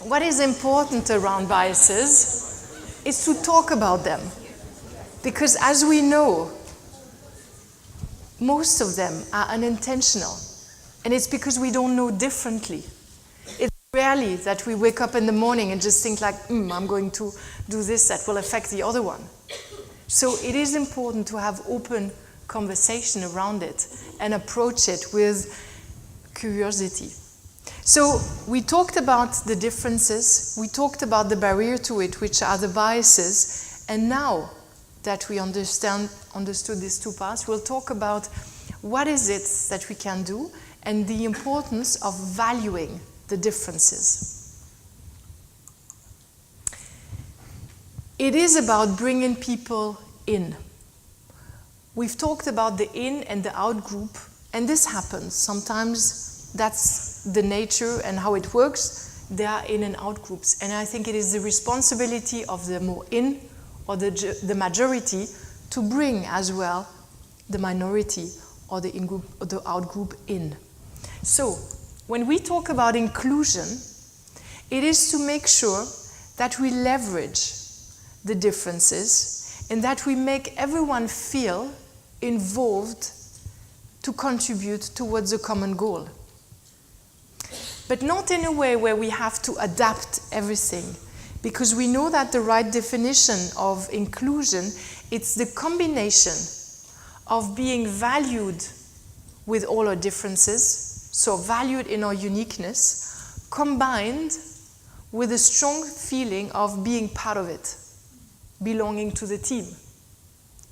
what is important around biases is to talk about them. Because as we know, most of them are unintentional. And it's because we don't know differently. It's rarely that we wake up in the morning and just think like, I'm going to do this that will affect the other one. So it is important to have open conversation around it and approach it with curiosity. So we talked about the differences, we talked about the barrier to it, which are the biases, and now that we understood these two parts, we'll talk about what is it that we can do and the importance of valuing the differences. It is about bringing people in. We've talked about the in and the out group, and this happens. Sometimes that's the nature and how it works. There are in and out groups, and I think it is the responsibility of the more in or the majority to bring as well the minority or the in group or the out group in. So when we talk about inclusion, it is to make sure that we leverage the differences and that we make everyone feel involved to contribute towards a common goal. But not in a way where we have to adapt everything, because we know that the right definition of inclusion, it's the combination of being valued with all our differences, so valued in our uniqueness, combined with a strong feeling of being part of it, belonging to the team,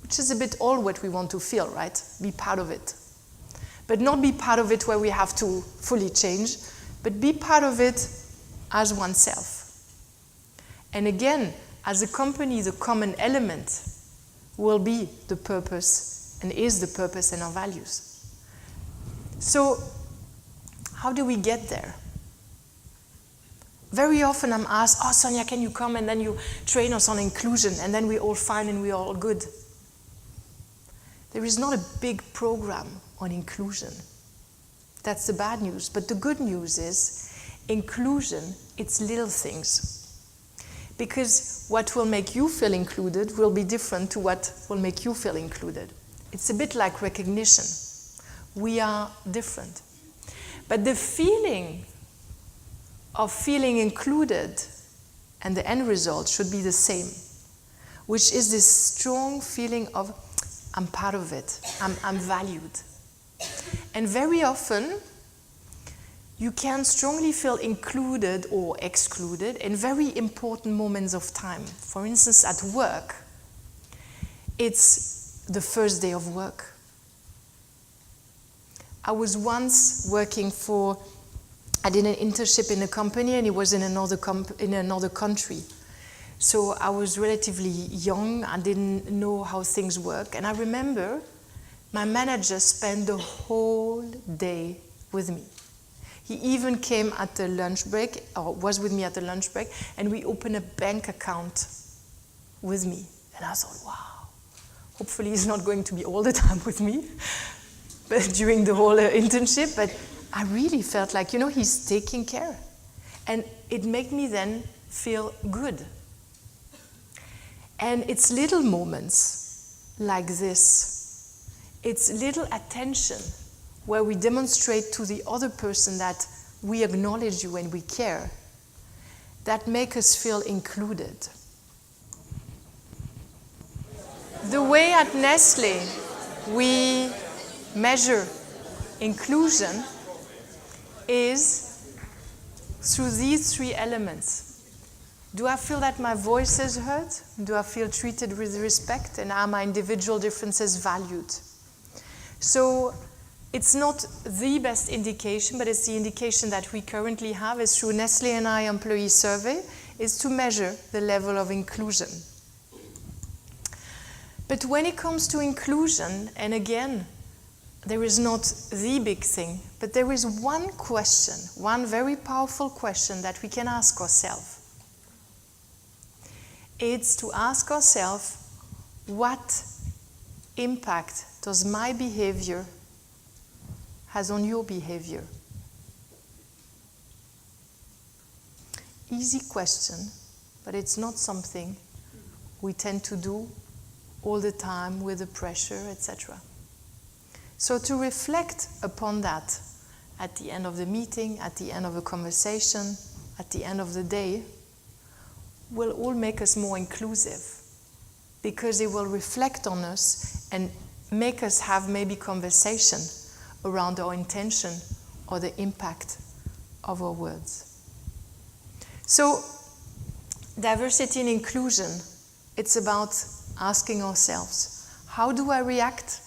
which is a bit all what we want to feel, right? Be part of it. But not be part of it where we have to fully change, but be part of it as oneself. And again, as a company, the common element will be the purpose and is the purpose and our values. So, how do we get there? Very often I'm asked, Sonia, can you come and then you train us on inclusion and then we're all fine and we're all good. There is not a big program on inclusion. That's the bad news. But the good news is inclusion, it's little things. Because what will make you feel included will be different to what will make you feel included. It's a bit like recognition. We are different. But the feeling of feeling included and the end result should be the same, which is this strong feeling of I'm part of it, I'm valued. And very often, you can strongly feel included or excluded in very important moments of time. For instance, at work, it's the first day of work. I was once working I did an internship in a company and it was in another country. So I was relatively young, I didn't know how things work. And I remember my manager spent the whole day with me. He even came at the lunch break, or was with me at the lunch break, and we opened a bank account with me. And I thought, wow, hopefully he's not going to be all the time with me but during the whole internship. But I really felt like, he's taking care. And it made me then feel good. And it's little moments like this. It's little attention where we demonstrate to the other person that we acknowledge you and we care, that make us feel included. The way at Nestlé we measure inclusion is through these three elements. Do I feel that my voice is heard? Do I feel treated with respect? And are my individual differences valued? So it's not the best indication, but it's the indication that we currently have is through Nestlé and I employee survey, is to measure the level of inclusion. But when it comes to inclusion, and again, there is not the big thing, but there is one question, one very powerful question that we can ask ourselves. It's to ask ourselves, what impact does my behavior has on your behavior? easy question, but it's not something we tend to do all the time with the pressure, etc. So to reflect upon that at the end of the meeting, at the end of a conversation, at the end of the day, will all make us more inclusive, because it will reflect on us and make us have maybe conversation around our intention or the impact of our words. So, diversity and inclusion, it's about asking ourselves, how do I react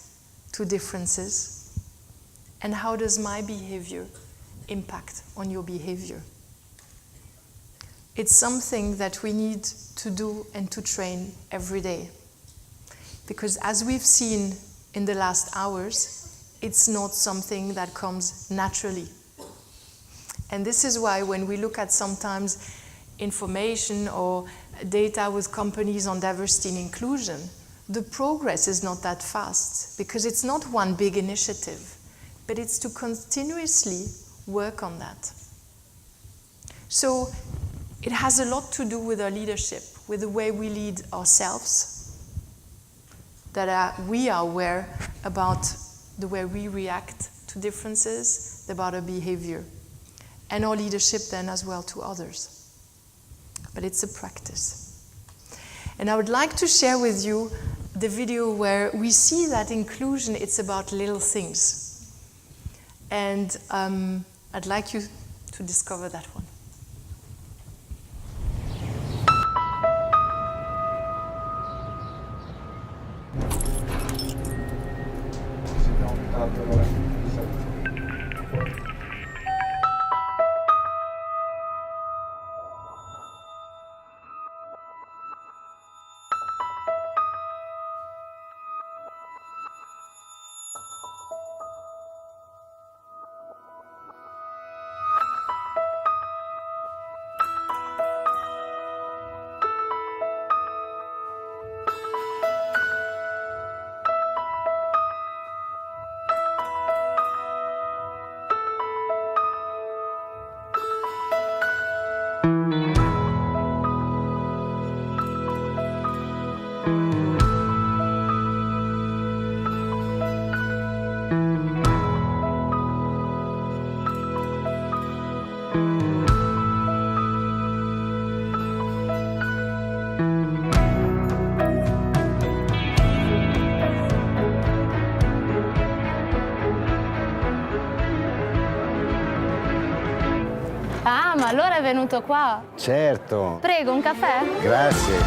to differences? And how does my behavior impact on your behavior? It's something that we need to do and to train every day. Because as we've seen in the last hours, it's not something that comes naturally. And this is why when we look at sometimes information or data with companies on diversity and inclusion, the progress is not that fast, because it's not one big initiative, but it's to continuously work on that. So it has a lot to do with our leadership, with the way we lead ourselves, that we are aware about the way we react to differences, about our behavior, and our leadership then as well to others. But it's a practice. And I would like to share with you the video where we see that inclusion, it's about little things. And I'd like you to discover that one. Ah, ma allora è venuto qua? Certo. Prego, un caffè? Grazie.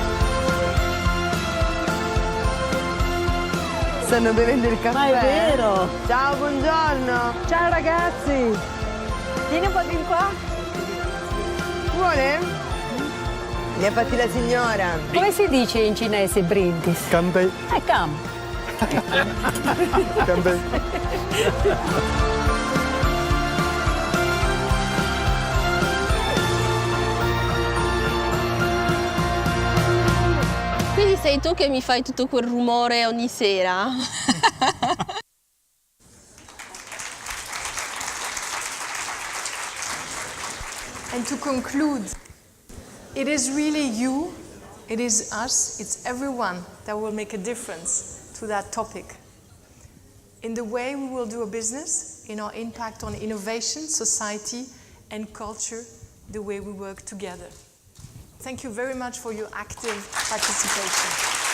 Stanno bevendo il caffè. Ma è vero! Ciao, buongiorno. Ciao ragazzi! Vieni un po' di qua. Vuole? Li ha fatti la signora. Come si dice in cinese brindis? Kanbei. Cam. Kanbei. Quindi sei tu che mi fai tutto quel rumore ogni sera? And to conclude, it is really you, it is us, it's everyone that will make a difference to that topic. In the way we will do a business, in our impact on innovation, society, and culture, the way we work together. Thank you very much for your active participation.